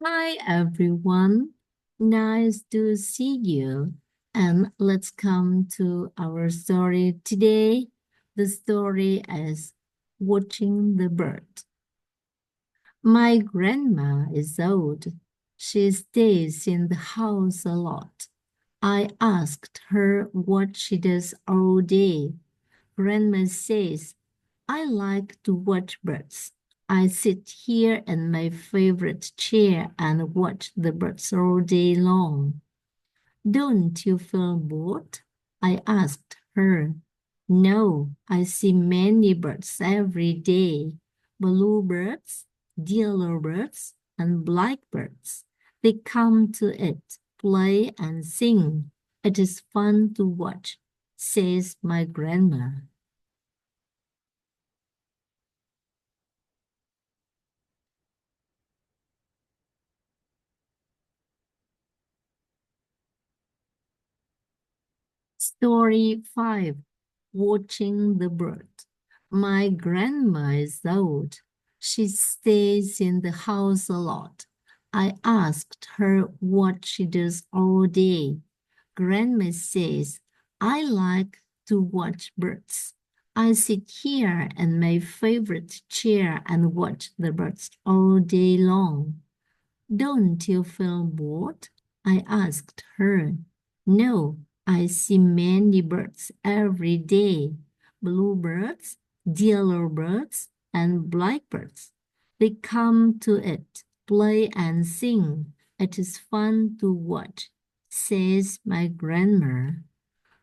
Hi everyone, nice to see you. And let's come to our story today. The story is Watching the Bird. My grandma is old. She stays in the house a lot. I asked her what she does all day. Grandma says, I like to watch birds. I sit here in my favorite chair and watch the birds all day long. Don't you feel bored? I asked her. No, I see many birds every day. Bluebirds, yellowbirds, and blackbirds. They come to it, play and sing. It is fun to watch, says my grandma. Story 5. Watching the Bird. My grandma is old. She stays in the house a lot. I asked her what she does all day. Grandma says, I like to watch birds. I sit here in my favorite chair and watch the birds all day long. Don't you feel bored? I asked her. No, I see many birds every day. Bluebirds, yellowbirds, and blackbirds. They come to it, play and sing. It is fun to watch, says my grandma.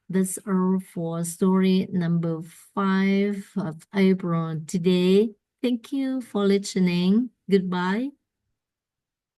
That's all for story number 5 of April today. Thank you for listening. Goodbye.